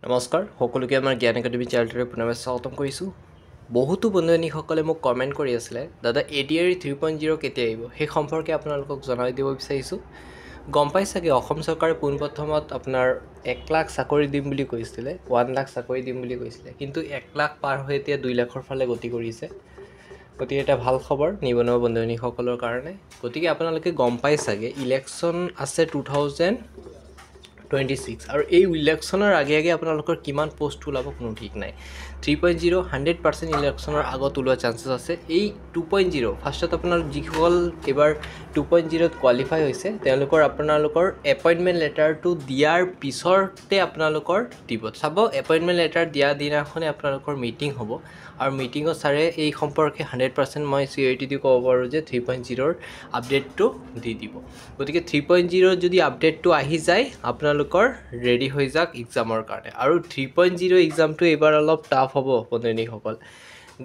নমস্কাৰ সকলোকে আমাৰ জ্ঞান একাডেমি চেনেলটোলৈ পুনৰবাৰ স্বাগতম কৰিছোঁ। বহুতো বন্ধুসকলে মোক কমেণ্ট কৰি আছিলে দাদা ADRE 3.0 কেতিয়া আহিব সেই সম্পৰ্কে আপোনালোকক জনাই দিব বিচাৰিছোঁ। গম পাই চাগে অসম চৰকাৰে পোনপ্ৰথমত আপোনাৰ 1 লাখ চাকৰি দিম বুলি কৈছিলে, 1 লাখ চাকৰি দিম বুলি কৈছিলে, কিন্তু 1 লাখ পাৰ হৈ এতিয়া 2 লাখৰ ফালে গতি কৰিছে। গতিকে এটা ভাল খবৰ নিবনুৱা বন্ধুসকলৰ কাৰণে। গতিকে আপোনালোকে গম পাই চাগে ইলেকশ্যন আছে 2026 আৰু এই ইলেকশ্যনৰ আগে আগে আপোনালোকৰ কিমান পোষ্ট ওলাব কোনো ঠিক নাই। 3.0 100% ইলেকশ্যনৰ আগত ওলোৱা চান্সেছ আছে। এই 2.0 ফাৰ্ষ্টত আপোনাৰ যিসকল এইবাৰ 2.0ত কোৱালিফাই হৈছে তেওঁলোকৰ আপোনালোকৰ এপইণ্টমেণ্ট লেটাৰটো দিয়াৰ পিছতে আপোনালোকৰ দিব। চাব এপইণ্টমেণ্ট লেটাৰ দিয়া দিনাখনে আপোনালোকৰ মিটিং হ'ব আৰু মিটিঙত ছাৰে এই সম্পৰ্কে 100% মই চিঅৰিটি দি ক'ব পাৰোঁ যে 3.0ৰ আপডেটটো দি দিব। গতিকে 3.0 যদি আপডেটটো আহি যায় আপোনালোকৰ ৰেডি হৈ যাওক এক্সামৰ কাৰণে। আৰু 3.0 এক্সামটো এইবাৰ অলপ টাফ হ'ব বন্ধুসকল।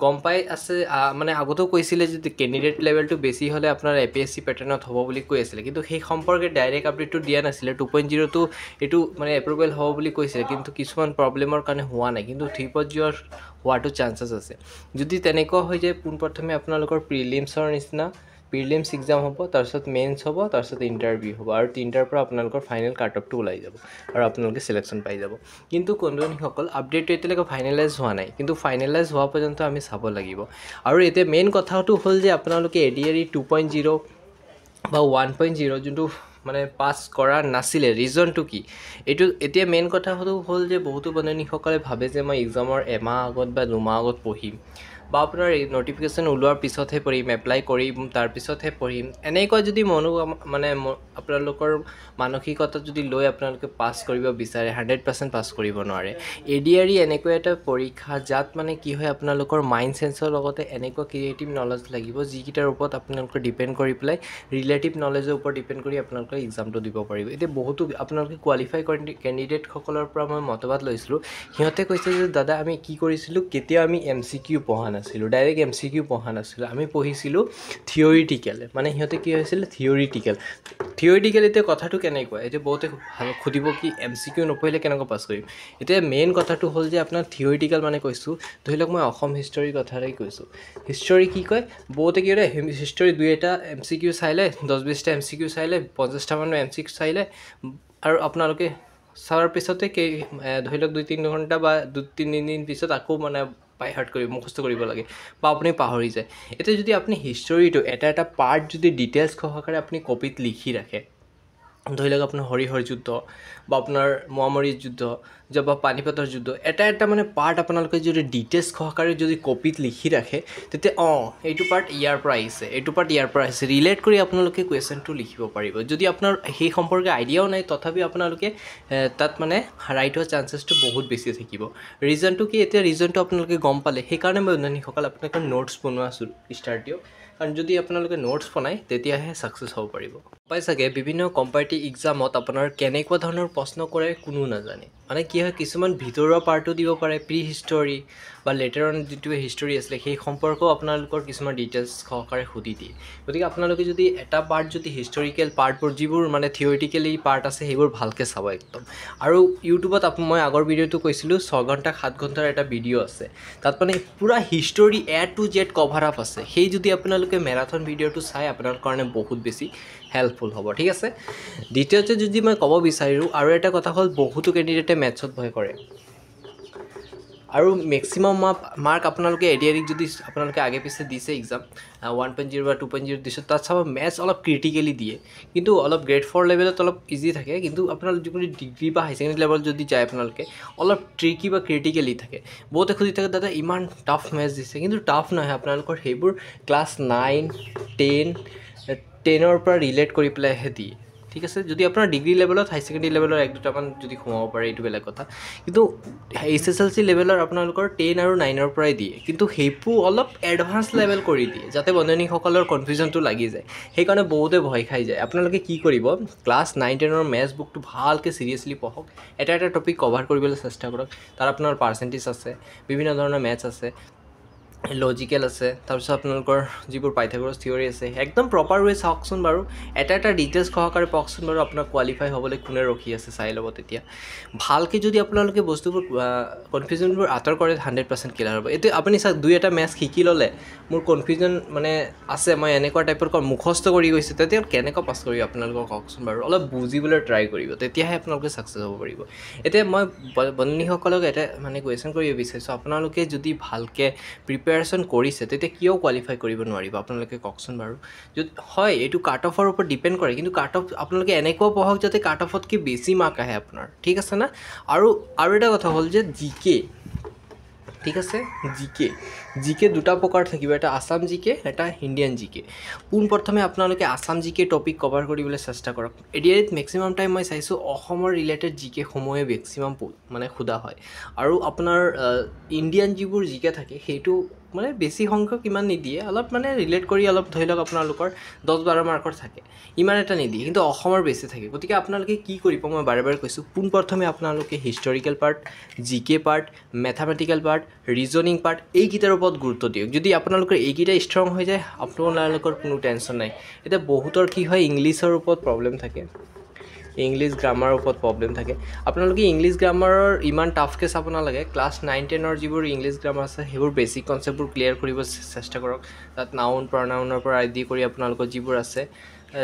গম পাই আছে মানে আগতেও কৈছিলে যে কেণ্ডিডেট লেভেলটো বেছি হ'লে আপোনাৰ APSC পেটাৰ্ণত হ'ব বুলি কৈ আছিলে, কিন্তু সেই সম্পৰ্কে ডাইৰেক্ট আপডেটটো দিয়া নাছিলে। 2.0টো এইটো মানে এপ্ৰুভেল হ'ব বুলি কৈছিলে, কিন্তু কিছুমান প্ৰব্লেমৰ কাৰণে হোৱা নাই, কিন্তু 3.0 হোৱাটো চান্সেছ আছে। যদি তেনেকুৱা হৈ যায় পোনপ্ৰথমে আপোনালোকৰ প্ৰিলিমছৰ নিচিনা প্ৰিলিমছ এক্সাম হ'ব, তাৰপিছত মেইনছ হ'ব, তাৰপিছত ইণ্টাৰভিউ হ'ব আৰু 3টাৰ পৰা আপোনালোকৰ ফাইনেল কাট অফটো ওলাই যাব আৰু আপোনালোকে চিলেকশ্যন পাই যাব। কিন্তু বন্ধুসকল আপডেটটো এতিয়ালৈকে ফাইনেলাইজ হোৱা নাই, কিন্তু ফাইনেলাইজ হোৱা পৰ্যন্ত আমি চাব লাগিব। আৰু এতিয়া মেইন কথাটো হ'ল যে আপোনালোকে ADRE 2.0 বা 1.0 যোনটো মানে পাছ কৰা নাছিলে, ৰিজনটো কি এইটো এতিয়া মেইন কথা হ'ল যে বহুতো বন্ধুসকলে ভাবে যে মই এক্সামৰ এমাহ আগত বা 2 মাহ আগত পঢ়িম বা আপোনাৰ নটিফিকেশ্যন ওলোৱাৰ পিছতহে পঢ়িম, এপ্লাই কৰিম তাৰপিছতহে পঢ়িম, এনেকুৱা যদি মানে আপোনালোকৰ মানসিকতা যদি লৈ আপোনালোকে পাছ কৰিব বিচাৰে 100% পাছ কৰিব নোৱাৰে। ADRE এনেকুৱা এটা পৰীক্ষা যাত মানে কি হয় আপোনালোকৰ মাইণ্ড চেঞ্চৰ লগতে এনেকুৱা ক্ৰিয়েটিভ নলেজ লাগিব যিকেইটাৰ ওপৰত আপোনালোকৰ ডিপেণ্ড কৰি পেলাই ৰিলেটিভ নলেজৰ ওপৰত ডিপেণ্ড কৰি আপোনালোকে এক্সামটো দিব পাৰিব। এতিয়া বহুতো আপোনালোকে কোৱালিফাই কেণ্ডিডেটসকলৰ পৰা মই মতবাদ লৈছিলোঁ, সিহঁতে কৈছে যে দাদা আমি কি কৰিছিলোঁ, কেতিয়াও আমি MCQ পঢ়া নাছিলোঁ, ডাইৰেক্ট MCQ পঢ়া নাছিলোঁ, আমি পঢ়িছিলোঁ থিয়ৰিটিকেল। মানে সিহঁতে কি হৈছিল থিয়ৰিটিকেল। এতিয়া কথাটো কেনেকুৱা, এতিয়া বহুতে সুধিব কি MCQ নপঢ়িলে কেনেকৈ পাছ কৰিম। এতিয়া মেইন কথাটো হ'ল যে আপোনাৰ থিয়ৰিটিকেল মানে কৈছোঁ, ধৰি লওক মই অসম হিষ্টৰীৰ কথাই কৈছোঁ। হিষ্টৰী কি কয়, বহুতে কি কৰে হিষ্টৰী 2-এটা MCQ চাই লয়, 10-20টা MCQ চাই লয়, 50টামান MCQ চাই লয় আৰু আপোনালোকে চোৱাৰ পিছতে ধৰি লওক 2-3 ঘণ্টা বা 2-3 দিন পিছত আকৌ মানে বাই হাৰ্ট কৰিব মুখস্থ কৰিব লাগে বা আপুনি পাহৰি যায়। এতিয়া যদি আপুনি হিষ্টৰীটো এটা পাৰ্ট যদি ডিটেইলছ সহকাৰে আপুনি কপিত লিখি ৰাখে, ধৰি লওক আপোনাৰ হৰিহৰ যুদ্ধ বা আপোনাৰ মোৱামৰীৰ যুদ্ধ বা পানিপথৰ যুদ্ধ, এটা মানে পাৰ্ট আপোনালোকে যদি ডিটেইলছ সহকাৰে যদি কপিত লিখি ৰাখে, তেতিয়া এইটো পাৰ্ট ইয়াৰ পৰা আহিছে, এইটো পাৰ্ট ইয়াৰ পৰা আহিছে, ৰিলেট কৰি আপোনালোকে কুৱেশ্যনটো লিখিব পাৰিব। যদি আপোনাৰ সেই সম্পৰ্কে আইডিয়াও নাই তথাপি আপোনালোকে তাত মানে ৰাইট হোৱা চান্সেছটো বহুত বেছি থাকিব। ৰিজনটো কি, এতিয়া ৰিজনটো আপোনালোকে গম পালে, সেইকাৰণে মই বন্ধুসকল আপোনালোকে নোটছ বনোৱা ষ্টাৰ্ট দিয়ক। কাৰণ যদি আপোনালোকে নোটছ বনায় তেতিয়াহে ছাকচেছ হ'ব পাৰিব। পাই চাগে বিভিন্ন কম্পাৰেটিভ এক্সামত আপোনাৰ কেনেকুৱা ধৰণৰ প্ৰশ্ন কৰে কোনো নাজানে। মানে কি হয় কিছুমান ভিতৰুৱা পাৰ্টো দিব পাৰে, প্ৰি হিষ্টৰী বা লেটাৰ অন যিটো হিষ্টৰী আছিলে সেই সম্পৰ্কেও আপোনালোকৰ কিছুমান ডিটেইলছ সহকাৰে সুধি দিয়ে। গতিকে আপোনালোকে যদি এটা পাৰ্ট যদি হিষ্টৰিকেল পাৰ্টবোৰ যিবোৰ মানে থিয়ৰিটিকেলি পাৰ্ট আছে সেইবোৰ ভালকৈ চাব একদম। আৰু ইউটিউবত মই আগৰ ভিডিঅ'টো কৈছিলোঁ 6 ঘণ্টা 7 ঘণ্টাৰ এটা ভিডিঅ' আছে, তাত মানে পূৰা history A to Z cover up আছে। সেই যদি আপোনালোকে মেৰাথন ভিডিঅ'টো চাই আপোনাৰ কাৰণে বহুত বেছি হেল্পফুল হ'ব, ঠিক আছে। দ্বিতীয়তে যদি মই ক'ব বিচাৰোঁ আৰু এটা কথা হ'ল বহুতো কেণ্ডিডেটে মেথছত ভয় কৰে আৰু মেক্সিমাম মাৰ্ক আপোনালোকে ADREক যদি আপোনালোকে আগে পিছে দিছে এক্সাম 1.0 বা 2.0 দিছে, তাত চাব মেথছ অলপ ক্ৰিটিকেলি দিয়ে, কিন্তু অলপ গ্ৰেড 4 লেভেলত অলপ ইজি থাকে, কিন্তু আপোনালোকে যিকোনো ডিগ্ৰী বা হাই ছেকেণ্ডেৰী লেভেলত যদি যায় আপোনালোকে অলপ ট্ৰিকি বা ক্ৰিটিকেলি থাকে। বহুতে খুজি থাকে দাদা ইমান টাফ মেথছ দিছে, কিন্তু টাফ নহয়, আপোনালোকৰ সেইবোৰ ক্লাছ 9, 10ৰ পৰা ৰিলেট কৰি পেলাইহে দিয়ে, ঠিক আছে। যদি আপোনাৰ ডিগ্ৰী লেভেলত হাই ছেকেণ্ডেৰী লেভেলৰ 1-2টামান যদি সোমাব পাৰে এইটো বেলেগ কথা, কিন্তু SSLC লেভেলৰ আপোনালোকৰ 10 আৰু 9ৰ পৰাই দিয়ে, কিন্তু সেইবোৰ অলপ এডভান্স লেভেল কৰি দিয়ে যাতে বন্ধুসকলৰ কনফিউজনটো লাগি যায়। সেইকাৰণে বহুতে ভয় খাই যায়। আপোনালোকে কি কৰিব, ক্লাছ 9-10ৰ মেথছ বুকটো ভালকৈ চিৰিয়াছলি পঢ়ক, এটা টপিক কভাৰ কৰিবলৈ চেষ্টা কৰক। তাত আপোনাৰ পাৰ্চেণ্টেজ আছে, বিভিন্ন ধৰণৰ মেথছ আছে, লজিকেল আছে, তাৰপিছত আপোনালোকৰ যিবোৰ পাইথাগোৰাছ থিয়ৰী আছে, একদম প্ৰপাৰ ৱে চাওকচোন বাৰু, এটা ডিটেইলছ সহকাৰে পাওকচোন বাৰু, আপোনাক কোৱালিফাই হ'বলৈ কোনে ৰখি আছে চাই ল'ব। তেতিয়া ভালকৈ যদি আপোনালোকে বস্তুবোৰ কনফিউজনবোৰ আঁতৰ কৰে 100% ক্লিয়াৰ হ'ব। এতিয়া আপুনি চাওক, 2-এটা মেথছ শিকি ল'লে, মোৰ কনফিউজন মানে আছে, মই এনেকুৱা টাইপৰ মুখস্থ কৰি গৈছে, তেতিয়া কেনেকৈ পাছ কৰিব আপোনালোকক কওকচোন বাৰু। অলপ বুজিবলৈ ট্ৰাই কৰিব, তেতিয়াহে আপোনালোকে ছাকচেছ হ'ব পাৰিব। এতিয়া মই বন্ধুসকলক এটা মানে কুৱেশ্যন কৰিব বিচাৰিছোঁ, আপোনালোকে যদি ভালকৈ প্ৰিপেয়াৰেশ্যন কৰিছে তেতিয়া কিয় কোৱালিফাই কৰিব নোৱাৰিব আপোনালোকে কওকচোন বাৰু। যদি হয়, এইটো কাট অফৰ ওপৰত ডিপেণ্ড কৰে, কিন্তু কাট অফ আপোনালোকে এনেকুৱা পঢ়ক যাতে কাট অফতকৈ বেছি মাৰ্ক আহে আপোনাৰ, ঠিক আছে না। আৰু এটা কথা হ'ল যে জিকে, ঠিক আছে, জিকে দুটা প্ৰকাৰ থাকিব, এটা আছাম জিকে, এটা ইণ্ডিয়ান জিকে। পোনপ্ৰথমে আপোনালোকে আছাম জিকে টপিক কভাৰ কৰিবলৈ চেষ্টা কৰক। এডিআৰিত মেক্সিমাম টাইম মই চাইছোঁ অসমৰ ৰিলেটেড জিকেসমূহে মেক্সিমাম মানে সোধা হয়, আৰু আপোনাৰ ইণ্ডিয়ান যিবোৰ জিকে থাকে সেইটো মানে বেছি সংখ্যক ইমান নিদিয়ে, অলপ মানে ৰিলেট কৰি অলপ ধৰি লওক আপোনালোকৰ 10-12 মাৰ্কৰ থাকে, ইমান এটা নিদিয়ে, কিন্তু অসমৰ বেছি থাকে। গতিকে আপোনালোকে কি কৰিব, মই বাৰে বাৰে কৈছোঁ, পোনপ্ৰথমে আপোনালোকে হিষ্টৰিকেল পাৰ্ট, জিকে পাৰ্ট, মেথামেটিকেল পাৰ্ট, ৰিজনিং পাৰ্ট, এইকেইটাৰ ওপৰত গুৰুত্ব দিয়ক। যদি আপোনালোকৰ এইকেইটা ষ্ট্ৰং হৈ যায়, আপোনালোকৰ কোনো টেনশ্যন নাই। এতিয়া বহুতৰ কি হয়, ইংলিছৰ ওপৰত প্ৰব্লেম থাকে, ইংলিছ গ্ৰামাৰৰ ওপৰত প্ৰব্লেম থাকে। আপোনালোকে ইংলিছ গ্ৰামাৰৰ ইমান টাফকৈ চাব নালাগে, ক্লাছ 9-10ৰ যিবোৰ ইংলিছ গ্ৰামাৰ আছে সেইবোৰ বেছিক কনচেপ্টবোৰ ক্লিয়াৰ কৰিব চেষ্টা কৰক। তাত নাউন প্ৰনাউনৰ পৰা আদি কৰি আপোনালোকৰ যিবোৰ আছে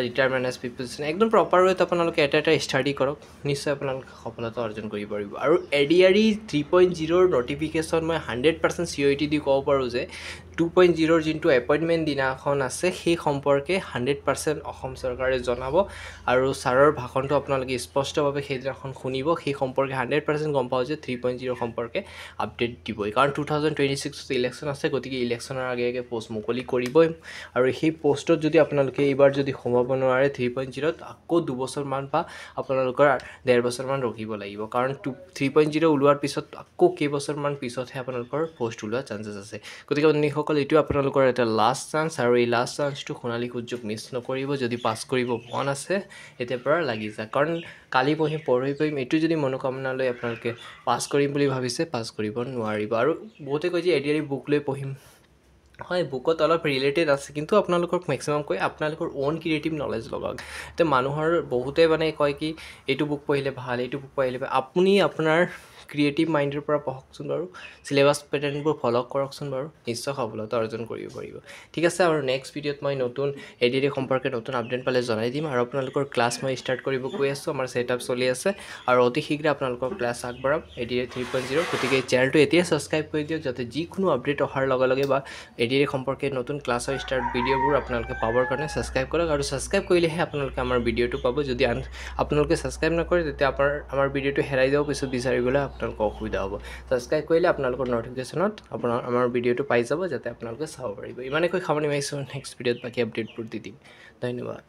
ৰিটায়াৰমেণ্ট এজ প্ৰিপজিশ্যন, একদম প্ৰপাৰ ৱেত আপোনালোকে এটা ষ্টাডি কৰক, নিশ্চয় আপোনালোকে সফলতা অৰ্জন কৰিব পাৰিব। আৰু এডিআৰই 3.0ৰ নটিফিকেশ্যন মই 100% চিঅ'ৰিটি দি ক'ব পাৰোঁ যে 2.0ৰ যোনটো এপইণ্টমেণ্ট দিনাখন আছে সেই সম্পৰ্কে 100% অসম চৰকাৰে জনাব, আৰু ছাৰৰ ভাষণটো আপোনালোকে স্পষ্টভাৱে সেইদিনাখন শুনিব। সেই সম্পৰ্কে 100% গম পাওঁ যে 3.0 সম্পৰ্কে আপডেট দিবই, কাৰণ 2026 ইলেকশ্যন আছে, গতিকে ইলেকশ্যনৰ আগে পষ্ট মুকলি কৰিবই। আৰু সেই পষ্টত যদি আপোনালোকে এইবাৰ যদি সোমাব নোৱাৰে 3.0ত, আকৌ 2 বছৰমান বা আপোনালোকৰ 1.5 বছৰমান ৰখিব লাগিব, কাৰণ 3.0 ওলোৱাৰ পিছত আকৌ কেইবছৰমান পিছতহে আপোনালোকৰ পষ্ট ওলোৱাৰ চান্সেছ আছে। গতিকে বন্ধুসকল, এইটো আপোনালোকৰ এটা লাষ্ট চান্স, আৰু এই লাষ্ট চান্সটো সোণালী সুযোগ মিছ নকৰিব। যদি পাছ কৰিব মন আছে এতিয়াৰ পৰা লাগি যায়, কাৰণ কালি পঢ়িম পৰহি পঢ়িম এইটো যদি মনোকামনা লৈ আপোনালোকে পাছ কৰিম বুলি ভাবিছে, পাছ কৰিব নোৱাৰিব। আৰু বহুতে কয় যে এডিআৰই বুক লৈ পঢ়িম, হয়, বুকত অলপ ৰিলেটেড আছে, কিন্তু আপোনালোকক মেক্সিমাম কয় আপোনালোকৰ অ'ন ক্ৰিয়েটিভ নলেজ লগাওক। এতিয়া মানুহৰ বহুতে মানে কয় কি এইটো বুক পঢ়িলে ভাল, এইটো বুক পঢ়িলে ভাল, আপুনি আপোনাৰ ক্ৰিয়েটিভ মাইণ্ডৰ পৰা পঢ়কচোন বাৰু, চিলেবাছ পেটাৰ্ণবোৰ ফ'ল' কৰকচোন বাৰু, নিশ্চয় সফলতা অৰ্জন কৰিব পাৰিব। ঠিক আছে, আৰু নেক্সট ভিডিঅ'ত মই নতুন এডিআৰই সম্পৰ্কে নতুন আপডেট পালে জনাই দিম। আৰু আপোনালোকৰ ক্লাছ মই ষ্টাৰ্ট কৰিব কৈ আছোঁ, আমাৰ ছেটআপ চলি আছে, আৰু অতি শীঘ্ৰে আপোনালোকৰ ক্লাছ আগবঢ়াম এডিআৰই 3.0। গতিকে চেনেলটো এতিয়াই ছাবস্ক্ৰাইব কৰি দিয়ক, যাতে যিকোনো আপডেট অহাৰ লগে লগে বা এডিআৰই সম্পৰ্কে নতুন ক্লাছৰ ষ্টাৰ্ট ভিডিঅ'বোৰ আপোনালোকে পাবৰ কাৰণে ছাবস্ক্ৰাইব কৰক। আৰু ছাবস্ক্ৰাইব কৰিলেহে আপোনালোকে আমাৰ ভিডিঅ'টো পাব। যদি আপোনালোকে ছাবস্ক্ৰাইব নকৰে তেতিয়া আমাৰ ভিডিঅ'টো হেৰাই যাব, পিছত বিচাৰিবলৈ আপোনালোকৰ অসুবিধা হ'ব। ছাবস্ক্ৰাইব কৰিলে আপোনালোকৰ ন'টিফিকেশ্যনত আমাৰ ভিডিঅ'টো পাই যাব, যাতে আপোনালোকে চাব পাৰিব। ইমানেকৈ সামৰণি মাৰিছোঁ, নেক্সট ভিডিঅ'ত বাকী আপডেটবোৰ দি দিম। ধন্যবাদ।